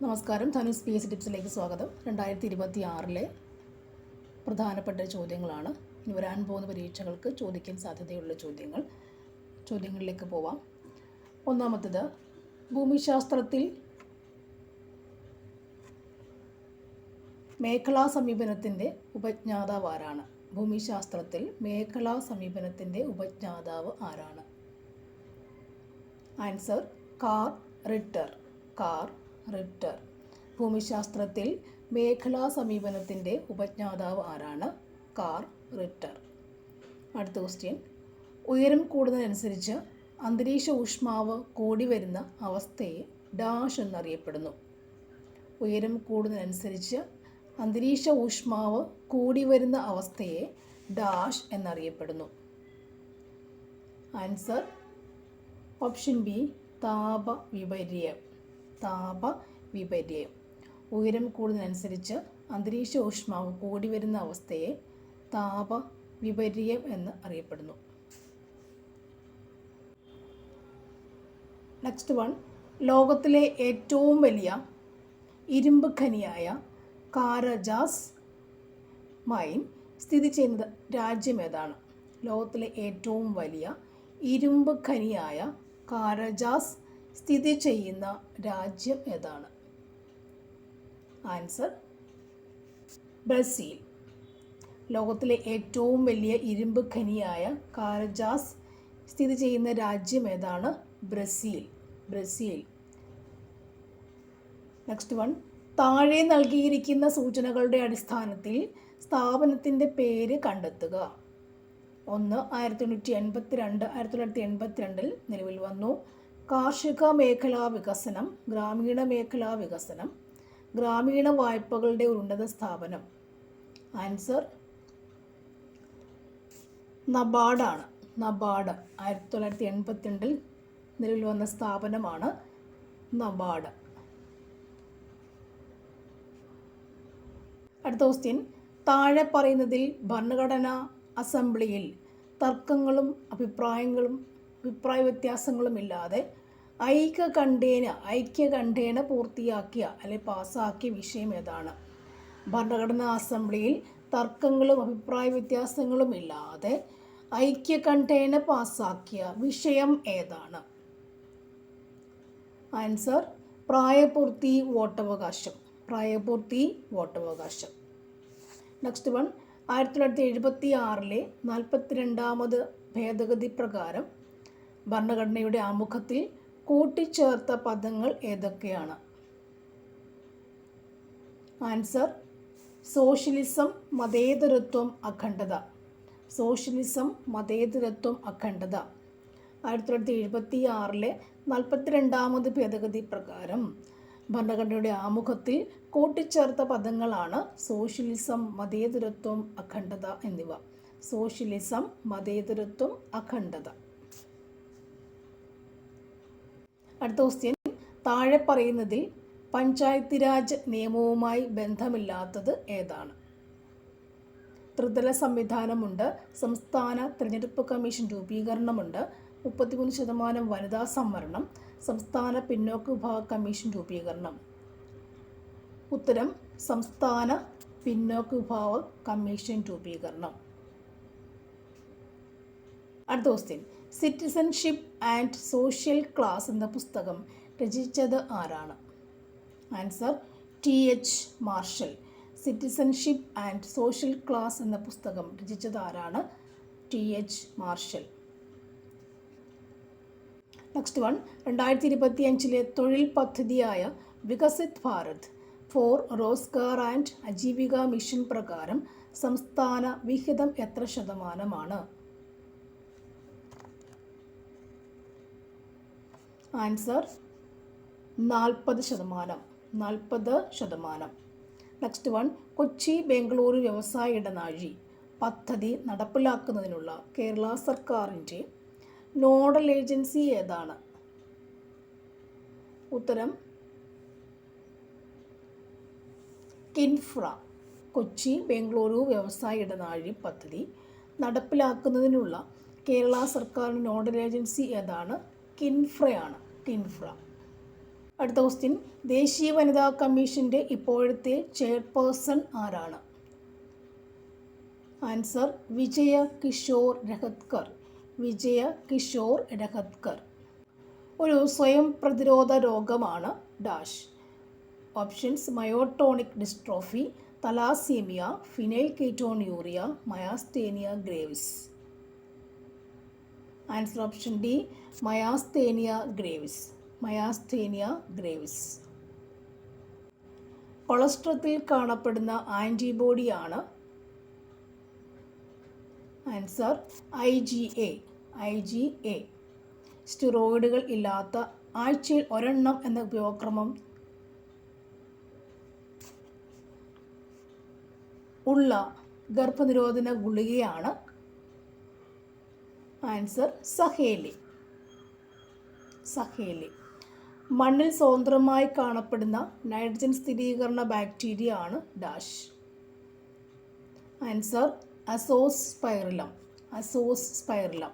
നമസ്കാരം. ധനുസ് P S ടിപ്സിലേക്ക് സ്വാഗതം. 2026 പ്രധാനപ്പെട്ട ചോദ്യങ്ങളാണ് ഇനി വരാൻ പോകുന്ന പരീക്ഷകൾക്ക് ചോദിക്കാൻ സാധ്യതയുള്ള ചോദ്യങ്ങളിലേക്ക് പോവാം. ഒന്നാമത്തേത്, ഭൂമിശാസ്ത്രത്തിൽ മേഖലാ സമീപനത്തിൻ്റെ ഉപജ്ഞാതാവ് ആരാണ്? ഭൂമിശാസ്ത്രത്തിൽ മേഖലാ സമീപനത്തിൻ്റെ ഉപജ്ഞാതാവ് ആരാണ്? Answer car റിട്ടർ. ഭൂമിശാസ്ത്രത്തിൽ മേഖലാ സമീപനത്തിൻ്റെ ഉപജ്ഞാതാവ് ആരാണ്? കാർ റിട്ടർ. അടുത്ത ക്വസ്റ്റ്യൻ, ഉയരം കൂടുന്നതിനനുസരിച്ച് അന്തരീക്ഷ ഊഷ്മാവ് കൂടി വരുന്ന അവസ്ഥയെ ഡാഷ് എന്നറിയപ്പെടുന്നു. ഉയരം കൂടുന്നതിനനുസരിച്ച് അന്തരീക്ഷ ഊഷ്മാവ് കൂടി വരുന്ന അവസ്ഥയെ ഡാഷ് എന്നറിയപ്പെടുന്നു. ആൻസർ ഓപ്ഷൻ ബി, താപവിപര്യം. ഉയരം കൂടുന്നതിനനുസരിച്ച് അന്തരീക്ഷ ഊഷ്മാവ് കൂടി വരുന്ന അവസ്ഥയെ താപവിപര്യം എന്ന് അറിയപ്പെടുന്നു. നെക്സ്റ്റ് വൺ, ലോകത്തിലെ ഏറ്റവും വലിയ ഇരുമ്പ് ഖനിയായ കാരജാസ് മൈൻ സ്ഥിതി ചെയ്യുന്ന രാജ്യം ഏതാണ്? ലോകത്തിലെ ഏറ്റവും വലിയ ഇരുമ്പ് ഖനിയായ കാരജാസ് സ്ഥിതി ചെയ്യുന്ന രാജ്യം ഏതാണ്? Answer Brazil. ലോകത്തിലെ ഏറ്റവും വലിയ ഇരുമ്പ് ഖനിയായ കാരജാസ് സ്ഥിതി ചെയ്യുന്ന രാജ്യം ഏതാണ്? ബ്രസീൽ. നെക്സ്റ്റ് വൺ, താഴെ നൽകിയിരിക്കുന്ന സൂചനകളുടെ അടിസ്ഥാനത്തിൽ സ്ഥാപനത്തിൻ്റെ പേര് കണ്ടെത്തുക. 1. 1982 നിലവിൽ വന്നു. കാർഷിക മേഖലാ വികസനം, ഗ്രാമീണ മേഖലാ വികസനം, ഗ്രാമീണ വായ്പകളുടെ ഒരു ഉന്നത സ്ഥാപനം. ആൻസർ നബാർഡാണ്. 1982 നിലവിൽ വന്ന സ്ഥാപനമാണ് നബാർഡ്. അടുത്ത ക്വസ്റ്റ്യൻ, താഴെ പറയുന്നതിൽ ഭരണഘടനാ അസംബ്ലിയിൽ തർക്കങ്ങളും അഭിപ്രായ വ്യത്യാസങ്ങളും ഇല്ലാതെ ഐക്യകണ്ഠേന പൂർത്തിയാക്കിയ അല്ലെങ്കിൽ പാസ്സാക്കിയ വിഷയം ഏതാണ്? ഭരണഘടനാ അസംബ്ലിയിൽ തർക്കങ്ങളും അഭിപ്രായ വ്യത്യാസങ്ങളും ഇല്ലാതെ ഐക്യകണ്ഠേന പാസ്സാക്കിയ വിഷയം ഏതാണ്? ആൻസർ പ്രായപൂർത്തി വോട്ടവകാശം. നെക്സ്റ്റ് വൺ, 1976 42ാമത് ഭേദഗതി പ്രകാരം ഭരണഘടനയുടെ ആമുഖത്തിൽ കൂട്ടിച്ചേർത്ത പദങ്ങൾ ഏതൊക്കെയാണ്? ആൻസർ സോഷ്യലിസം, മതേതരത്വം, അഖണ്ഡത. 1976 42ാമത് ഭേദഗതി പ്രകാരം ഭരണഘടനയുടെ ആമുഖത്തിൽ കൂട്ടിച്ചേർത്ത പദങ്ങളാണ് സോഷ്യലിസം, മതേതരത്വം, അഖണ്ഡത എന്നിവ. അടുത്ത ക്വസ്റ്റ്യൻ, താഴെ പറയുന്നതിൽ പഞ്ചായത്ത് രാജ് നിയമവുമായി ബന്ധമില്ലാത്തത് ഏതാണ്? ത്രിതല സംവിധാനമുണ്ട്, സംസ്ഥാന തിരഞ്ഞെടുപ്പ് കമ്മീഷൻ രൂപീകരണമുണ്ട്, 33% വനിതാ സംവരണം, സംസ്ഥാന പിന്നോക്ക വിഭാഗ കമ്മീഷൻ രൂപീകരണം. ഉത്തരം സംസ്ഥാന പിന്നോക്ക വിഭാഗ കമ്മീഷൻ രൂപീകരണം. അടുത്ത question, citizenship and social class എന്ന പുസ്തകം രചിച്ചത് ആരാണ്? Answer TH Marshall. Citizenship and social class എന്ന പുസ്തകം രചിച്ചത് ആരാണ്? TH marshal. നെക്സ്റ്റ് വൺ, 2025 തൊഴിൽ പദ്ധതിയായ Viksit Bharat for Rozgar and Ajeevika mission പ്രകാരം സംസ്ഥാന വിഹിതം എത്ര ശതമാനമാണ്? Answer 40%. Next one, Kochi Bengaluru വ്യവസായ ഇടനാഴി പദ്ധതി നടപ്പിലാക്കുന്നതിനുള്ള കേരള സർക്കാരിൻ്റെ നോഡൽ ഏജൻസി ഏതാണ്? ഉത്തരം കിൻഫ്ര. കൊച്ചി ബംഗളൂരു വ്യവസായ ഇടനാഴി പദ്ധതി നടപ്പിലാക്കുന്നതിനുള്ള കേരള സർക്കാരിൻ്റെ നോഡൽ ഏജൻസി ഏതാണ്? കിൻഫ്രയാണ്. അടുത്ത ക്വസ്റ്റ്യൻ, ദേശീയ വനിതാ കമ്മീഷൻ്റെ ഇപ്പോഴത്തെ ചെയർപേഴ്സൺ ആരാണ്? ആൻസർ വിജയ കിഷോർ രഹത്കർ. വിജയ കിഷോർ രഹത്കർ. ഒരു സ്വയം പ്രതിരോധ രോഗമാണ് dash. Options myotonic dystrophy, thalassaemia, phenylketonuria, myasthenia gravis. Answer option D myasthenia gravis. Myasthenia gravis. കൊളസ്ട്രത്തിൽ കാണപ്പെടുന്ന ആൻറ്റിബോഡിയാണ്? Answer IgA. IgA. സ്റ്റിറോയിഡുകൾ ഇല്ലാത്ത ആഴ്ചയിൽ ഒരെണ്ണം എന്ന ഉപയോഗക്രമം ഉള്ള ഗർഭനിരോധന ഗുളികയാണ്? ആൻസർ സഹേലി. സഹേലി. മണ്ണിൽ സ്വതന്ത്രമായി കാണപ്പെടുന്ന നൈട്രജൻ സ്ഥിരീകരണ ബാക്ടീരിയ ആണ് ഡാഷ്. Answer Azospirillum. അസോസ്പൈറിലം.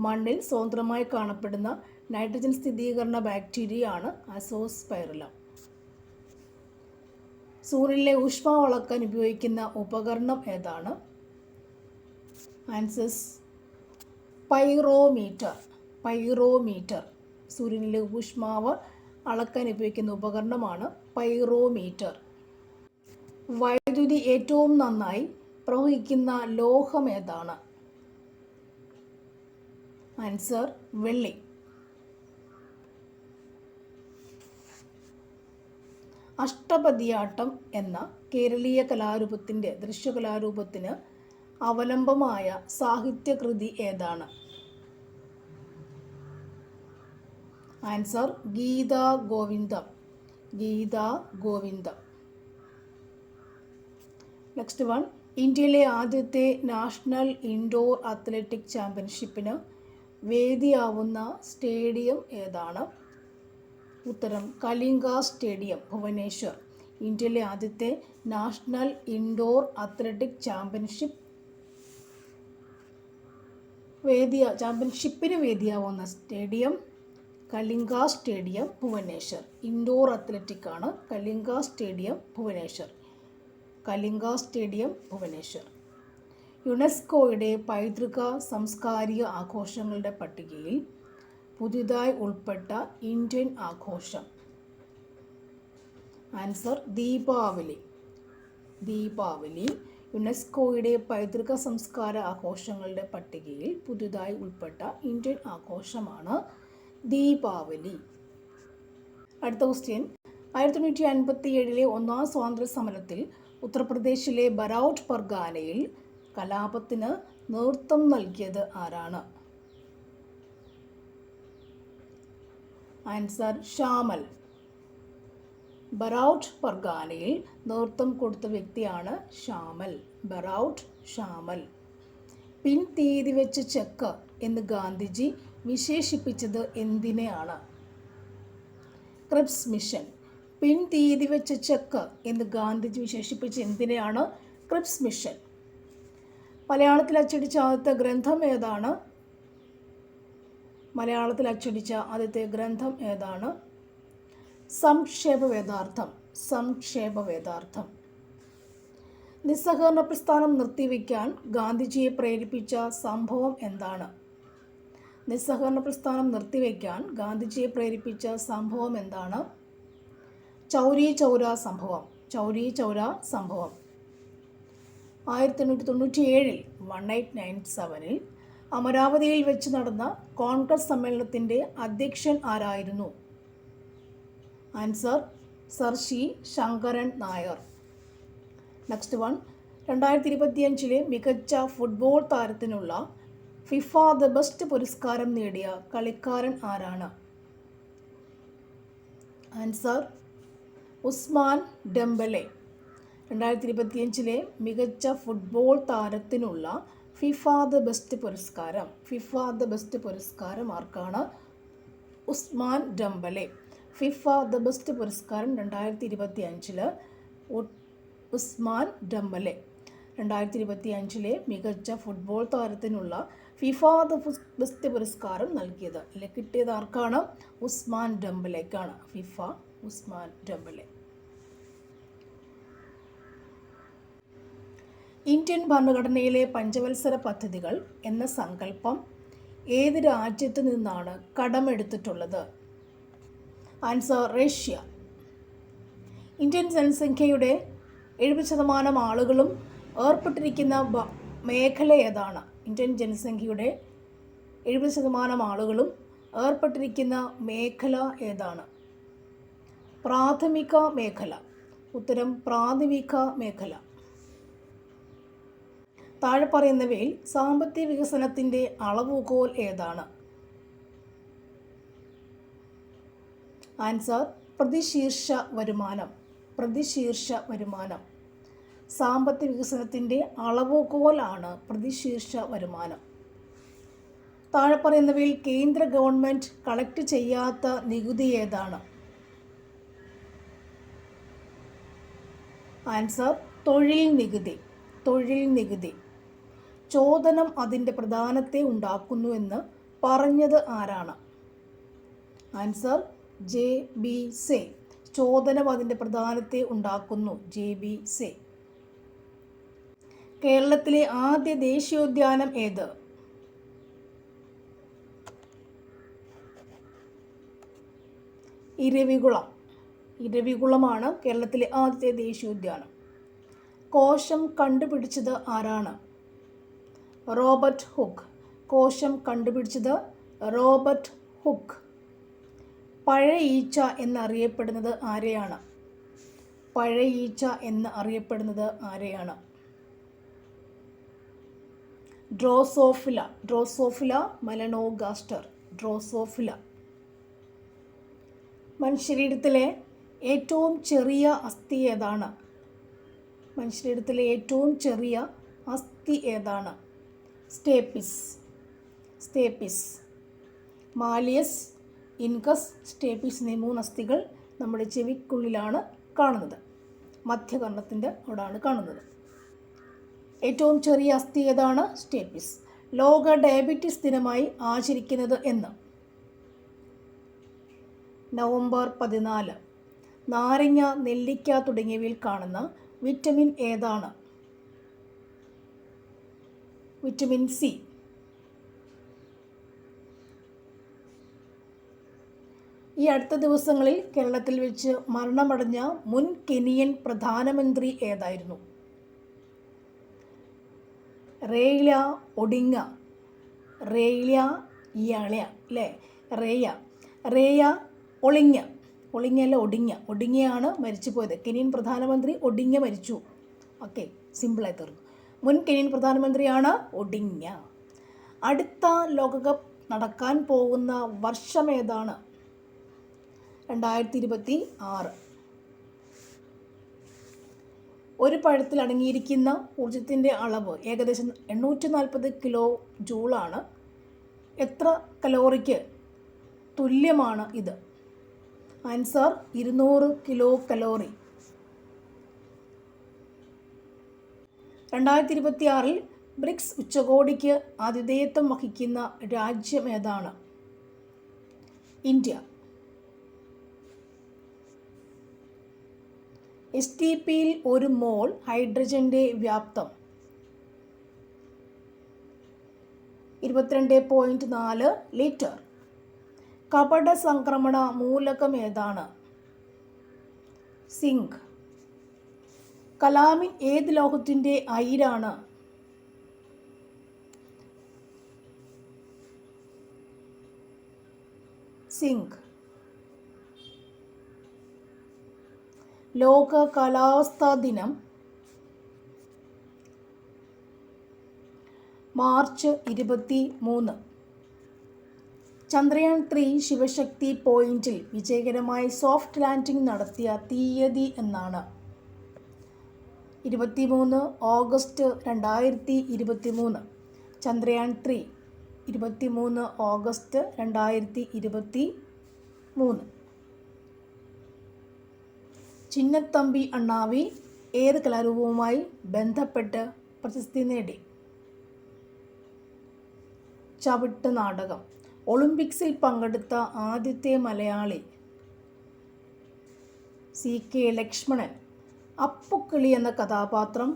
മണ്ണിൽ സ്വതന്ത്രമായി കാണപ്പെടുന്ന നൈട്രജൻ സ്ഥിരീകരണ ബാക്ടീരിയ ആണ് അസോസ്പൈറിലം. സൂര്യനിലെ ഊഷ്മാവ് അളക്കാൻ ഉപയോഗിക്കുന്ന ഉപകരണം ഏതാണ്? Answers pyrometer. പൈറോമീറ്റർ. സൂര്യനിലെ ഊഷ്മാവ് അളക്കാൻ ഉപയോഗിക്കുന്ന ഉപകരണമാണ് പൈറോമീറ്റർ. വൈദ്യുതി ഏറ്റവും നന്നായി പ്രവഹിക്കുന്ന ലോഹം ഏതാണ്? ആൻസർ വെള്ളി. അഷ്ടപദിയാട്ടം എന്ന കേരളീയ കലാരൂപത്തിൻ്റെ ദൃശ്യകലാരൂപത്തിന് അവലംബമായ സാഹിത്യകൃതി ഏതാണ്? ആൻസർ ഗീതാ ഗോവിന്ദം. ഗീതാ ഗോവിന്ദം. നെക്സ്റ്റ് വൺ, ഇന്ത്യയിലെ ആദ്യത്തെ നാഷണൽ ഇൻഡോർ അത്ലറ്റിക് ചാമ്പ്യൻഷിപ്പിന് വേദിയാവുന്ന സ്റ്റേഡിയം ഏതാണ്? ഉത്തരം കലിംഗ സ്റ്റേഡിയം, ഭുവനേശ്വർ. ഇന്ത്യയിലെ ആദ്യത്തെ നാഷണൽ ഇൻഡോർ അത്ലറ്റിക് ചാമ്പ്യൻഷിപ്പിന് വേദിയാവുന്ന stadium Kalinga stadium, Bhubaneswar. Indoor athletic ആണ് കലിംഗ സ്റ്റേഡിയം, ഭുവനേശ്വർ. കലിംഗ സ്റ്റേഡിയം, ഭുവനേശ്വർ. യുനെസ്കോയുടെ പൈതൃക സാംസ്കാരിക ആഘോഷങ്ങളുടെ പട്ടികയിൽ പുതിയതായി ഉൾപ്പെട്ട ഇന്ത്യൻ ആഘോഷം? ആൻസർ ദീപാവലി. ദീപാവലി യുനെസ്കോയുടെ പൈതൃക സംസ്കാര ആഘോഷങ്ങളുടെ പട്ടികയിൽ പുതിയതായി ഉൾപ്പെട്ട ഇന്ത്യൻ ആഘോഷമാണ് ദീപാവലി. അടുത്ത ക്വസ്റ്റ്യൻ, 1957 ഒന്നാം സ്വാതന്ത്ര്യ സമരത്തിൽ ഉത്തർപ്രദേശിലെ ബറൗട്ട് പർഗാനയിൽ കലാപത്തിന് നേതൃത്വം നൽകിയത് ആരാണ്? ആൻസർ ഷാമൽ. ബറൗട്ട് പർഗാനയിൽ നേതൃത്വം കൊടുത്ത വ്യക്തിയാണ് ഷാമൽ. ബറൗട്ട് ഷാമൽ. പിൻ തീയതി വെച്ച ചെക്ക് എന്ന് ഗാന്ധിജി വിശേഷിപ്പിച്ചത് എന്തിനെയാണ്? Cripps mission. പിൻ തീയതി വെച്ച ചെക്ക് എന്ന് ഗാന്ധിജി വിശേഷിപ്പിച്ച എന്തിനെയാണ്? Cripps mission. മലയാളത്തിൽ അച്ചടിച്ച ആദ്യത്തെ ഗ്രന്ഥം ഏതാണ്? മലയാളത്തിൽ അച്ചടിച്ച ആദ്യത്തെ ഗ്രന്ഥം ഏതാണ്? സംക്ഷേപവേദാർത്ഥം. സംക്ഷേപവേദാർത്ഥം. നിസ്സഹകരണ പ്രസ്ഥാനം നിർത്തിവെക്കാൻ ഗാന്ധിജിയെ പ്രേരിപ്പിച്ച സംഭവം എന്താണ്? നിസ്സഹകരണ പ്രസ്ഥാനം നിർത്തിവെക്കാൻ ഗാന്ധിജിയെ പ്രേരിപ്പിച്ച സംഭവം എന്താണ്? ചൗരി ചൗര സംഭവം. ചൗരി ചൗര സംഭവം. 1897 1897 അമരാവതിയിൽ വെച്ച് നടന്ന കോൺഗ്രസ് സമ്മേളനത്തിൻ്റെ അധ്യക്ഷൻ ആരായിരുന്നു? Answer sir C Sankaran Nair. Next one, 2025 മികച്ച ഫുട്ബോൾ താരത്തിനുള്ള ഫിഫ ദ ബെസ്റ്റ് പുരസ്കാരം നേടിയ കളിക്കാരൻ ആരാണ്? Answer Ousmane Dembele. 2025 മികച്ച ഫുട്ബോൾ താരത്തിനുള്ള ഫിഫ ദ ബെസ്റ്റ് പുരസ്കാരം. ഫിഫ ദ ബെസ്റ്റ് പുരസ്കാരം ആർക്കാണ്? Ousmane Dembele. FIFA the best പുരസ്കാരം 2025 ഉസ്മാൻ ഡെംബലെ. 2025 മികച്ച ഫുട്ബോൾ താരത്തിനുള്ള ഫിഫ ദ ബെസ്റ്റ് പുരസ്കാരം നൽകിയത്? അല്ലെ കിട്ടിയത് ആർക്കാണ്? ഉസ്മാൻ ഡെംബലെക്കാണ്. FIFA Ousmane Dembele. ഇന്ത്യൻ ഭരണഘടനയിലെ പഞ്ചവത്സര പദ്ധതികൾ എന്ന സങ്കല്പം ഏത് രാജ്യത്ത് നിന്നാണ് കടമെടുത്തിട്ടുള്ളത്? Answer Russia. ഇന്ത്യൻ ജനസംഖ്യയുടെ 70% ആളുകളും ഏർപ്പെട്ടിരിക്കുന്ന മേഖല ഏതാണ്? ഇന്ത്യൻ ജനസംഖ്യയുടെ 70% ആളുകളും ഏർപ്പെട്ടിരിക്കുന്ന മേഖല ഏതാണ്? പ്രാഥമിക മേഖല. ഉത്തരം പ്രാഥമിക മേഖല. താഴെ പറയുന്നവയിൽ സാമ്പത്തിക വികസനത്തിൻ്റെ അളവുകോൽ ഏതാണ്? ആൻസർ പ്രതിശീർഷ വരുമാനം. പ്രതിശീർഷ വരുമാനം. സാമ്പത്തിക വികസനത്തിൻ്റെ അളവുകോലാണ് പ്രതിശീർഷ വരുമാനം. താഴെ പറയുന്നവയിൽ കേന്ദ്ര ഗവൺമെൻറ് കളക്ട് ചെയ്യാത്ത നികുതി ഏതാണ്? ആൻസർ തൊഴിൽ നികുതി. തൊഴിൽ നികുതി. ചോദനം അതിൻ്റെ പ്രധാനത്തെ ഉണ്ടാക്കുന്നു എന്ന് പറഞ്ഞത് ആരാണ്? Answer JB say. ചോദനം അതിൻ്റെ പ്രധാനത്തെ ഉണ്ടാക്കുന്നു. JB say. കേരളത്തിലെ ആദ്യ ദേശീയോദ്യാനം ഏത്? ഇരവികുളം. ഇരവികുളമാണ് കേരളത്തിലെ ആദ്യത്തെ ദേശീയോദ്യാനം. കോശം കണ്ടുപിടിച്ചത് ആരാണ്? Robert hook. കോശം കണ്ടുപിടിച്ചത് റോബർട്ട് ഹുക്ക്. പഴയ ഈച്ച എന്നറിയപ്പെടുന്നത് ആരെയാണ്? പഴയ ഈച്ച എന്ന് അറിയപ്പെടുന്നത് ആരെയാണ്? ഡ്രോസോഫില. ഡ്രോസോഫില മെലനോഗാസ്റ്റർ. ഡ്രോസോഫില. മനുഷ്യശരീരത്തിലെ ഏറ്റവും ചെറിയ അസ്ഥി ഏതാണ്? മനുഷ്യശരീരത്തിലെ ഏറ്റവും ചെറിയ അസ്ഥി ഏതാണ്? Stapes. Stapes. Malleus, incus, stapes എന്നീ 3 അസ്ഥികൾ നമ്മുടെ ചെവിക്കുള്ളിലാണ് കാണുന്നത്. മധ്യകർണത്തിൻ്റെ അവിടെയാണ് കാണുന്നത്. ഏറ്റവും ചെറിയ അസ്ഥി ഏതാണ്? സ്റ്റേപ്പിസ്. ലോക ഡയബറ്റീസ് ദിനമായി ആചരിക്കുന്നത് എന്ന്? നവംബർ 14. നാരങ്ങ, നെല്ലിക്ക തുടങ്ങിയവയിൽ കാണുന്ന വിറ്റമിൻ ഏതാണ്? Vitamin C. ഈ അടുത്ത ദിവസങ്ങളിൽ കേരളത്തിൽ വെച്ച് മരണമടഞ്ഞ മുൻ കെനിയൻ പ്രധാനമന്ത്രി ഏതായിരുന്നു? റെയില ഒഡിങ്ങ. റെയില ഇയാളയ അല്ലേ? റേയ ഒളിങ്ങ. ഒളിങ്ങയല്ല, ഒഡിങ്ങ. ഒഡിങ്ങയാണ് മരിച്ചു പോയത്. കെനിയൻ പ്രധാനമന്ത്രി ഒഡിങ്ങ മരിച്ചു. ഓക്കെ, സിമ്പിളായി തീർന്നു. മുൻ കെനിയൻ പ്രധാനമന്ത്രിയാണ് ഒഡിങ്ങ. അടുത്ത ലോകകപ്പ് നടക്കാൻ പോകുന്ന വർഷം ഏതാണ്? 2026. ഒരു പഴത്തിൽ അടങ്ങിയിരിക്കുന്ന ഊർജത്തിൻ്റെ അളവ് ഏകദേശം 840 കിലോ ജൂളാണ്. എത്ര കലോറിക്ക് തുല്യമാണ് ഇത്? Answer 200 kilo calorie. 2026 ബ്രിക്സ് ഉച്ചകോടിക്ക് ആതിഥേയത്വം വഹിക്കുന്ന രാജ്യം ഏതാണ്? ഇന്ത്യ. STPയിൽ 1 മോൾ ഹൈഡ്രജൻ്റെ വ്യാപ്തം 22.4 ലിറ്റർ. കപട സംക്രമണ മൂലകം ഏതാണ്? സിങ്ക്. കലാമിൻ ഏത് ലോഹത്തിൻ്റെ അയിരാണ്? സിങ്ക്. ലോക കാലാവസ്ഥാ ദിനം മാർച്ച് 23. ചന്ദ്രയാൻ 3 ശിവശക്തി പോയിന്റിൽ വിജയകരമായി സോഫ്റ്റ് ലാൻഡിംഗ് നടത്തിയ തീയതി എന്നാണ്? 23 ഓഗസ്റ്റ് 2023. ചന്ദ്രയാൻ 3 23 ഓഗസ്റ്റ് 2023. ചിന്നത്തമ്പി അണ്ണാവി ഏത് കലാരൂപവുമായി ബന്ധപ്പെട്ട് പ്രശസ്തി നേടി? ചവിട്ട് നാടകം. ഒളിമ്പിക്സിൽ പങ്കെടുത്ത ആദ്യത്തെ മലയാളി CK ലക്ഷ്മണൻ. അപ്പുക്കിളി എന്ന കഥാപാത്രം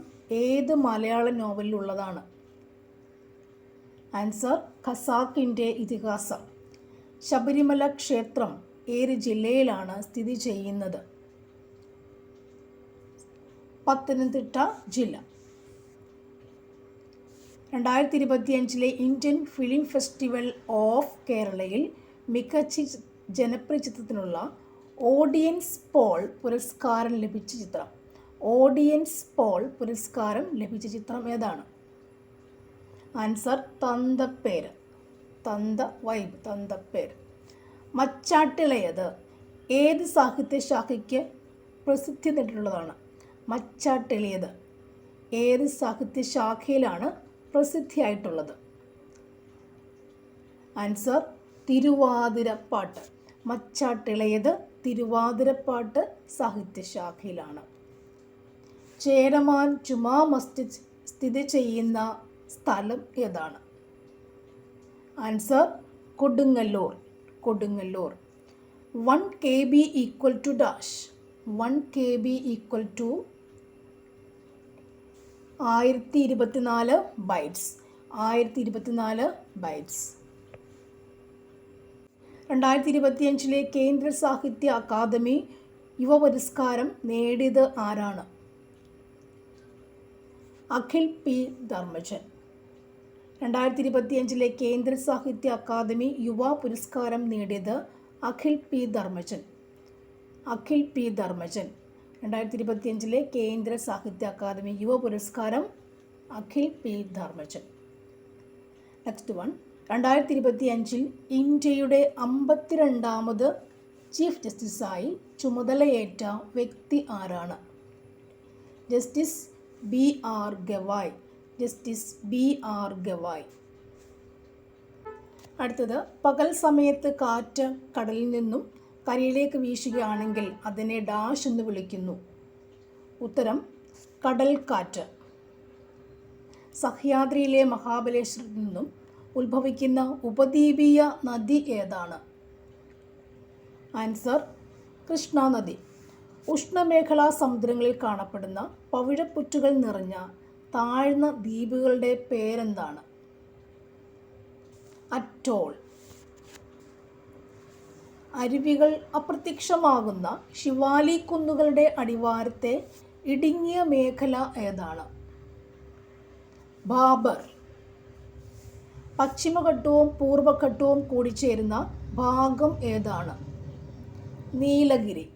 ഏത് മലയാള നോവലിലുള്ളതാണ്? ആൻസർ ഖസാക്കിൻ്റെ ഇതിഹാസം. ശബരിമല ക്ഷേത്രം ഏത് ജില്ലയിലാണ് സ്ഥിതി ചെയ്യുന്നത്? പത്തനംതിട്ട ജില്ല. 2025 ഇന്ത്യൻ ഫിലിം ഫെസ്റ്റിവൽ ഓഫ് കേരളയിൽ മികച്ച ജനപ്രിയ ചിത്രത്തിനുള്ള ഓഡിയൻസ് പോൾ പുരസ്കാരം ലഭിച്ച ചിത്രം. ഓഡിയൻസ് പോൾ പുരസ്കാരം ലഭിച്ച ചിത്രം ഏതാണ്? ആൻസർ തന്തപ്പേര്. തന്തപ്പേര്. മച്ചാട്ടിളയത് ഏത് സാഹിത്യശാഖയ്ക്ക് പ്രസിദ്ധി നേടിയിട്ടുള്ളതാണ്? മച്ചാട്ടിളയത് ഏത് സാഹിത്യശാഖയിലാണ് പ്രസിദ്ധിയായിട്ടുള്ളത്? ആൻസർ തിരുവാതിരപ്പാട്ട്. മച്ചാട്ടിളയത് തിരുവാതിരപ്പാട്ട് സാഹിത്യശാഖയിലാണ്. ചേരമാൻ ജുമാ മസ്ജിദ് സ്ഥിതി ചെയ്യുന്ന സ്ഥലം ഏതാണ്? Answer Kodungallur. 1 KB equal to dash. 1 KB equal to 1024 bytes. 1024 bytes. 2025 കേന്ദ്ര സാഹിത്യ അക്കാദമി യുവ പുരസ്കാരം നേടിയത് ആരാണ്? അഖിൽ P. ധർമ്മജൻ. 2025 കേന്ദ്ര സാഹിത്യ അക്കാദമി യുവ പുരസ്കാരം നേടിയത് അഖിൽ P. ധർമ്മജൻ. 2025 കേന്ദ്ര സാഹിത്യ അക്കാദമി യുവ പുരസ്കാരം Akhil P. Dharmajan. Next one. 2025 ഇന്ത്യയുടെ 52ാമത് ചീഫ് ജസ്റ്റിസായി ചുമതലയേറ്റ വ്യക്തി ആരാണ്? Justice B.R. Gavai. Justice B.R. Gavai. അടുത്തത്, പകൽ സമയത്ത് കാറ്റ് കടലിൽ നിന്നും കരയിലേക്ക് വീശുകയാണെങ്കിൽ അതിനെ ഡാഷ് എന്ന് വിളിക്കുന്നു. ഉത്തരം കടൽ കാറ്റ്. സഹ്യാദ്രിയിലെ മഹാബലേശ്വരത്തിൽ നിന്നും ഉത്ഭവിക്കുന്ന ഉപദ്വീപീയ നദി ഏതാണ്? ആൻസർ കൃഷ്ണ നദി. ഉഷ്ണമേഖലാ സമുദ്രങ്ങളിൽ കാണപ്പെടുന്ന പവിഴപ്പുറ്റുകൾ നിറഞ്ഞ താഴ്ന്ന ദ്വീപുകളുടെ പേരെന്താണ്? അറ്റോൾ. അരുവികൾ അപ്രത്യക്ഷമാകുന്ന ശിവാലി കുന്നുകളുടെ അടിവാരത്തെ ഇടുങ്ങിയ മേഖല ഏതാണ്? ബാബർ. പശ്ചിമഘട്ടവും പൂർവഘട്ടവും കൂടിച്ചേരുന്ന ഭാഗം ഏതാണ്? നീലഗിരി.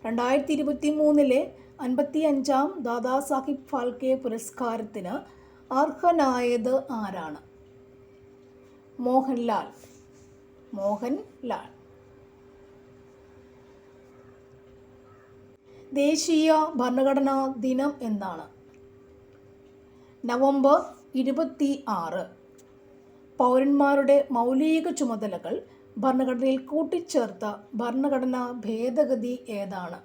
2023 55ാം ദാദാസാഹിബ് ഫാൽക്കെ പുരസ്കാരത്തിന് അർഹനായത് ആരാണ്? മോഹൻലാൽ. ദേശീയ ഭരണഘടനാ ദിനം എന്നാണ്? നവംബർ 26. പൗരന്മാരുടെ മൗലിക ചുമതലകൾ ഭരണഘടനയിൽ കൂട്ടിച്ചേർത്ത ഭരണഘടനാ ഭേദഗതി ഏതാണ്?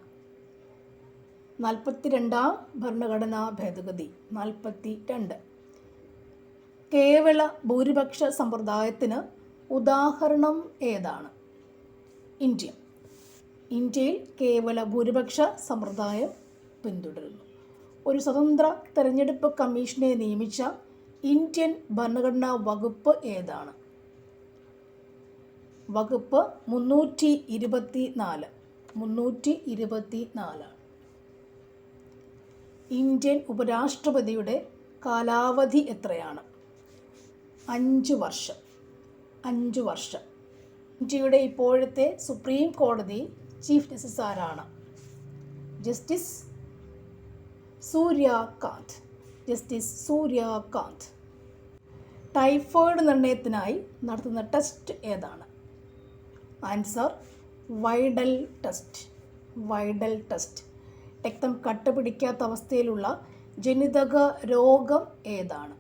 42ാം ഭരണഘടനാ ഭേദഗതി. 42. കേവല ഭൂരിപക്ഷ സമ്പ്രദായത്തിന് ഉദാഹരണം ഏതാണ്? ഇന്ത്യയിൽ കേവല ഭൂരിപക്ഷ സമ്പ്രദായം പിന്തുടരുന്നു. ഒരു സ്വതന്ത്ര തെരഞ്ഞെടുപ്പ് കമ്മീഷനെ നിയമിച്ച ഇന്ത്യൻ ഭരണഘടനാ വകുപ്പ് ഏതാണ്? വകുപ്പ് 324. ഇന്ത്യൻ ഉപരാഷ്ട്രപതിയുടെ കാലാവധി എത്രയാണ്? 5 വർഷം. ഇന്ത്യയുടെ ഇപ്പോഴത്തെ സുപ്രീം കോടതി ചീഫ് ജസ്റ്റിസ് ആരാണ്? ജസ്റ്റിസ് സൂര്യകാന്ത്. ടൈഫോയിഡ് നിർണയത്തിനായി നടത്തുന്ന ടെസ്റ്റ് ഏതാണ്? Answer Widal test. രക്തം കട്ടപിടിക്കാത്ത അവസ്ഥയിലുള്ള ജനിതക രോഗം ഏതാണ്?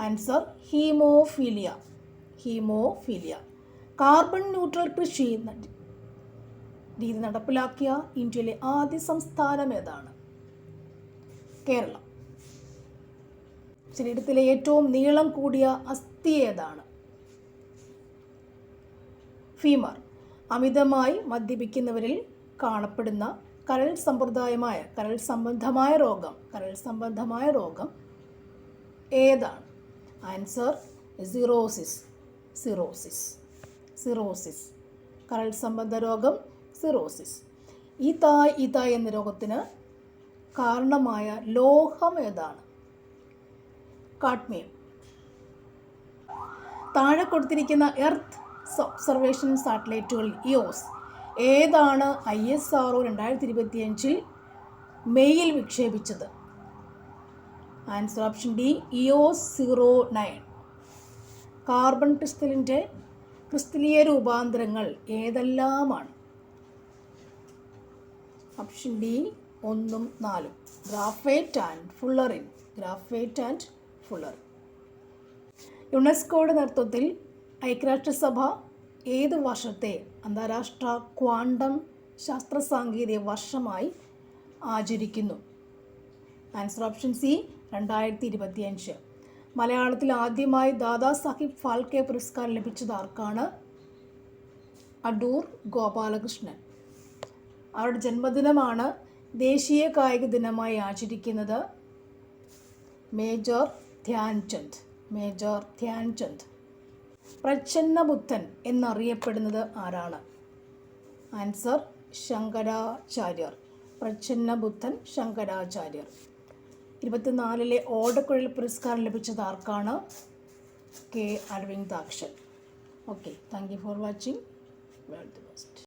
Answer haemophilia. കാർബൺ ന്യൂട്രൽ കൃഷി രീതി നടപ്പിലാക്കിയ ഇന്ത്യയിലെ ആദ്യ സംസ്ഥാനം ഏതാണ്? കേരളം. ശരീരത്തിലെ ഏറ്റവും നീളം കൂടിയ അസ്ഥി ഏതാണ്? ഫീമർ. അമിതമായി മദ്യപിക്കുന്നവരിൽ കാണപ്പെടുന്ന കരൾ സംബന്ധമായ രോഗം ഏതാണ്? Answer cirrhosis. കരൾ സംബന്ധ രോഗം സിറോസിസ്. ഈതായ് എന്ന രോഗത്തിന് കാരണമായ ലോഹം ഏതാണ്? കാഡ്മിയം. താഴെ കൊടുത്തിരിക്കുന്ന എർത്ത് ഒബ്സർവേഷൻ സാറ്റലൈറ്റുകൾ ഇയോസ് ഏതാണ് ISRO 2025 മെയ്യിൽ വിക്ഷേപിച്ചത്? Answer option D EOS 09. Carbon ക്രിസ്റ്റലീയ രൂപാന്തരങ്ങൾ ഏതെല്ലാമാണ്? Option D 1, 4. Graphite and fullerene. യുനെസ്കോയുടെ നേതൃത്വത്തിൽ ഐക്യരാഷ്ട്രസഭ ഏത് വർഷത്തെ അന്താരാഷ്ട്ര ക്വാണ്ടം ശാസ്ത്ര സാങ്കേതിക വർഷമായി ആചരിക്കുന്നു? Answer option C 2025. മലയാളത്തിൽ ആദ്യമായി ദാദാസാഹിബ് ഫാൽക്കെ പുരസ്കാരം ലഭിച്ചത് ആർക്കാണ്? അടൂർ ഗോപാലകൃഷ്ണൻ. അവരുടെ ജന്മദിനമാണ് ദേശീയ കായിക ദിനമായി ആചരിക്കുന്നത്. മേജർ ധ്യാൻചന്ദ്. പ്രച്ഛന്നബുദ്ധൻ എന്നറിയപ്പെടുന്നത് ആരാണ്? ആൻസർ ശങ്കരാചാര്യർ. പ്രച്ഛന്നബുദ്ധൻ ശങ്കരാചാര്യർ. 2024 ഓടക്കുഴൽ പുരസ്കാരം ലഭിച്ചത് ആർക്കാണ്? K. Aravindakshan. Okay, thank you for watching. Well the best.